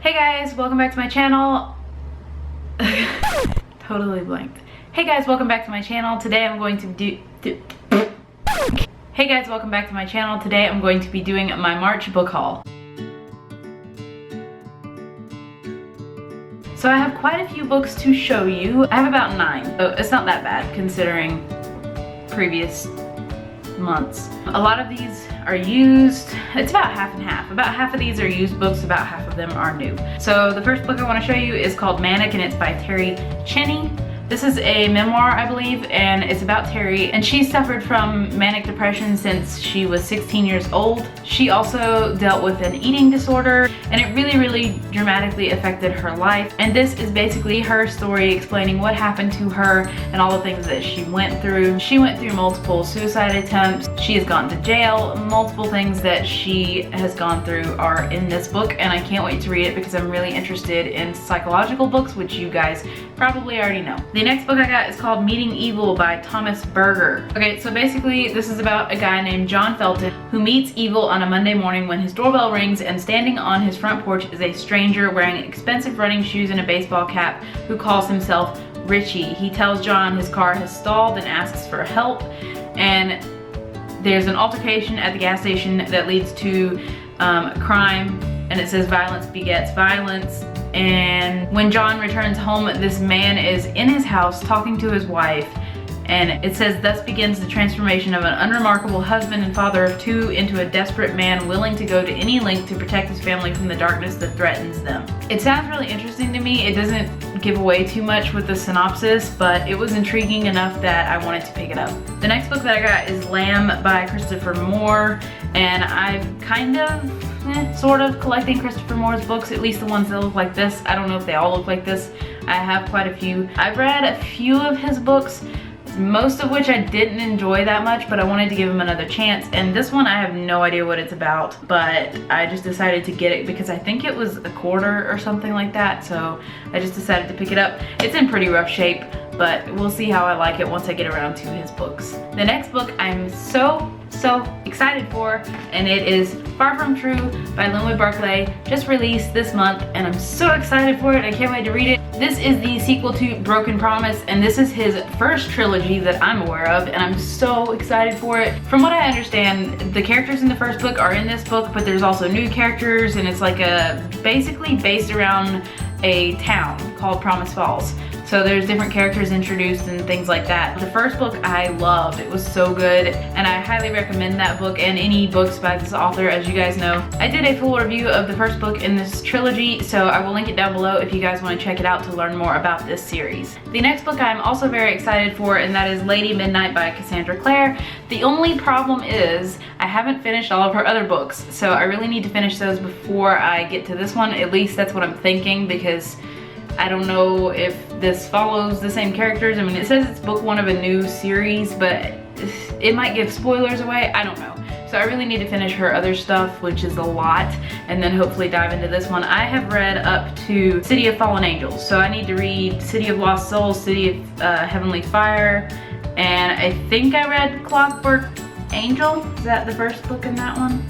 Hey guys, welcome back to my channel. Totally blanked. Hey guys, welcome back to my channel. Today I'm going to Hey guys, welcome back to my channel. Today I'm going to be doing my March book haul. So I have quite a few books to show you. I have about 9, so it's not that bad considering previous months. A lot of these are used. It's about half and half. About half of these are used books, about half of them are new. So the first book I want to show you is called Manic, and it's by Terry Cheney. This is a memoir, I believe, and it's about Terry, and she suffered from manic depression since she was 16 years old. She also dealt with an eating disorder, and it really dramatically affected her life. And this is basically her story explaining what happened to her and all the things that she went through. She went through multiple suicide attempts. She has gone to jail. Multiple things that she has gone through are in this book, and I can't wait to read it because I'm really interested in psychological books, which you guys probably already know. The next book I got is called Meeting Evil by Thomas Berger. Okay, so basically this is about a guy named John Felton who meets evil on a Monday morning when his doorbell rings, and standing on his front porch is a stranger wearing expensive running shoes and a baseball cap who calls himself Richie. He tells John his car has stalled and asks for help, and there's an altercation at the gas station that leads to crime, and it says violence begets violence. And when John returns home, this man is in his house talking to his wife, and it says, thus begins the transformation of an unremarkable husband and father of 2 into a desperate man willing to go to any length to protect his family from the darkness that threatens them. It sounds really interesting to me. It doesn't give away too much with the synopsis, but it was intriguing enough that I wanted to pick it up. The next book that I got is Lamb by Christopher Moore, and I've kind of sort of collecting Christopher Moore's books, at least the ones that look like this. I don't know if they all look like this. I have quite a few. I've read a few of his books, most of which I didn't enjoy that much, but I wanted to give him another chance. And this one, I have no idea what it's about, but I just decided to get it because I think it was a quarter or something like that, so I just decided to pick it up. It's in pretty rough shape, but we'll see how I like it once I get around to his books. The next book I'm so excited for, and it is Far From True by Linwood Barclay, just released this month, and I'm so excited for it. I can't wait to read it. This is the sequel to Broken Promise, and this is his first trilogy that I'm aware of, and I'm so excited for it. From what I understand, the characters in the first book are in this book, but there's also new characters, and it's like basically based around a town called Promise Falls. So there's different characters introduced and things like that. The first book I loved. It was so good, and I highly recommend that book and any books by this author, as you guys know. I did a full review of the first book in this trilogy, so I will link it down below if you guys want to check it out to learn more about this series. The next book I'm also very excited for, and that is Lady Midnight by Cassandra Clare. The only problem is I haven't finished all of her other books, so I really need to finish those before I get to this one. At least that's what I'm thinking, because I don't know if this follows the same characters. I mean, it says it's book 1 of a new series, but it might give spoilers away. I don't know. So I really need to finish her other stuff, which is a lot, and then hopefully dive into this one. I have read up to City of Fallen Angels, so I need to read City of Lost Souls, City of Heavenly Fire, and I think I read Clockwork Angel. Is that the first book in that one?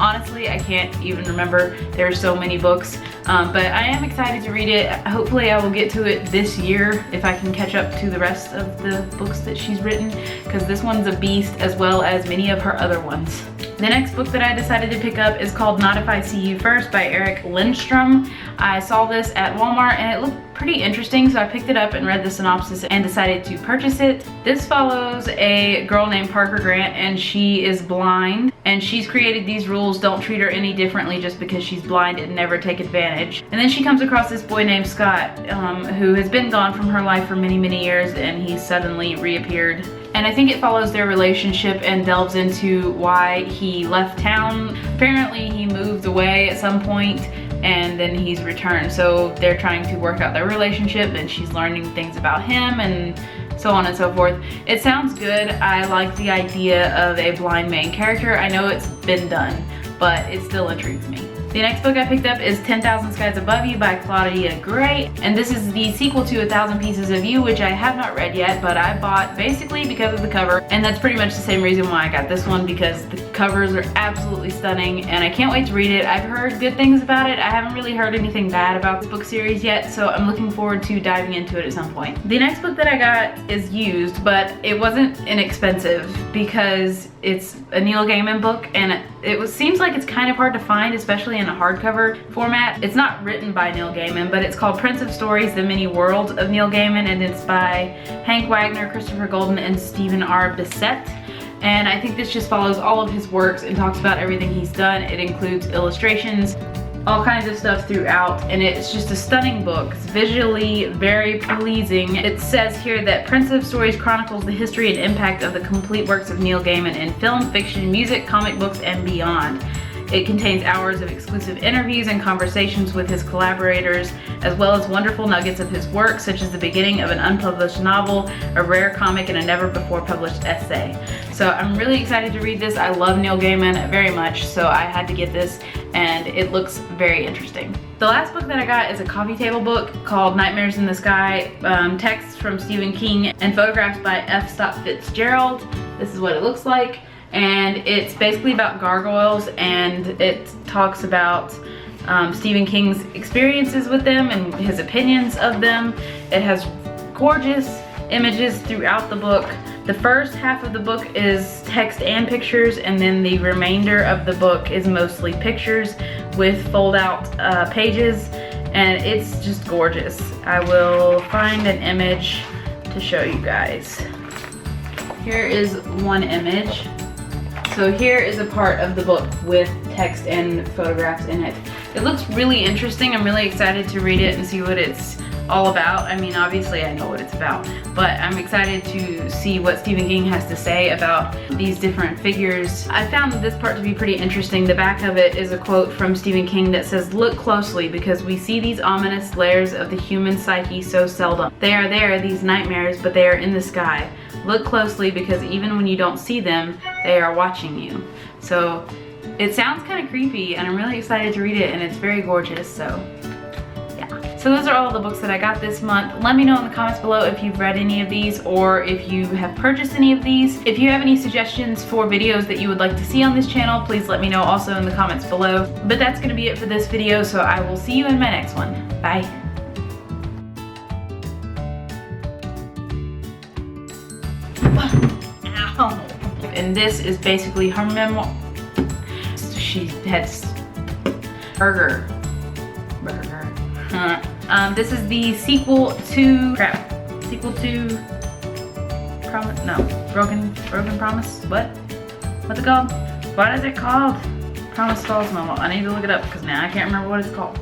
Honestly, I can't even remember. There are so many books, but I am excited to read it. Hopefully I will get to it this year if I can catch up to the rest of the books that she's written, because this one's a beast, as well as many of her other ones. The next book that I decided to pick up is called Not If I See You First by Eric Lindstrom. I saw this at Walmart and it looked pretty interesting, so I picked it up and read the synopsis and decided to purchase it. This follows a girl named Parker Grant, and she is blind, and she's created these rules: don't treat her any differently just because she's blind and never take advantage. And then she comes across this boy named Scott, who has been gone from her life for many years, and he suddenly reappeared. And I think it follows their relationship and delves into why he left town. Apparently he moved away at some point and then he's returned. So they're trying to work out their relationship, and she's learning things about him and so on and so forth. It sounds good. I like the idea of a blind main character. I know it's been done, but it still intrigues me. The next book I picked up is 10,000 Skies Above You by Claudia Gray, and this is the sequel to 1,000 Pieces of You, which I have not read yet, but I bought basically because of the cover, and that's pretty much the same reason why I got this one, because the covers are absolutely stunning, and I can't wait to read it. I've heard good things about it. I haven't really heard anything bad about this book series yet, so I'm looking forward to diving into it at some point. The next book that I got is used, but it wasn't inexpensive because it's a Neil Gaiman book, and it seems like it's kind of hard to find, especially in a hardcover format. It's not written by Neil Gaiman, but it's called Prince of Stories, The Many Worlds of Neil Gaiman, and it's by Hank Wagner, Christopher Golden, and Stephen R. Bissett. And I think this just follows all of his works and talks about everything he's done. It includes illustrations, all kinds of stuff throughout, and it's just a stunning book. It's visually very pleasing. It says here that Prince of Stories chronicles the history and impact of the complete works of Neil Gaiman in film, fiction, music, comic books, and beyond. It contains hours of exclusive interviews and conversations with his collaborators, as well as wonderful nuggets of his work, such as the beginning of an unpublished novel, a rare comic, and a never-before-published essay. So I'm really excited to read this. I love Neil Gaiman very much, so I had to get this, and it looks very interesting. The last book that I got is a coffee table book called Nightmares in the Sky, texts from Stephen King and photographs by F. FITZGERALD. This is what it looks like. And it's basically about gargoyles, and it talks about Stephen King's experiences with them and his opinions of them. It has gorgeous images throughout the book. The first half of the book is text and pictures, and then the remainder of the book is mostly pictures with fold-out pages, and it's just gorgeous. I will find an image to show you guys. Here is one image. So here is a part of the book with text and photographs in it. It looks really interesting. I'm really excited to read it and see what it's all about. I mean, obviously I know what it's about, but I'm excited to see what Stephen King has to say about these different figures. I found this part to be pretty interesting. The back of it is a quote from Stephen King that says, "Look closely, because we see these ominous layers of the human psyche so seldom. They are there, these nightmares, but they are in the sky. Look closely, because even when you don't see them, they are watching you." So it sounds kind of creepy, and I'm really excited to read it, and it's very gorgeous, so yeah. So those are all the books that I got this month. Let me know in the comments below if you've read any of these or if you have purchased any of these. If you have any suggestions for videos that you would like to see on this channel, please let me know also in the comments below. But that's going to be it for this video, so I will see you in my next one. Bye. Ow. And this is basically her memoir. She had BERGER. This is the sequel to Promise. No, Broken Promise. What's it called? What is it called? Promise Falls Memo. I need to look it up because now I can't remember what it's called.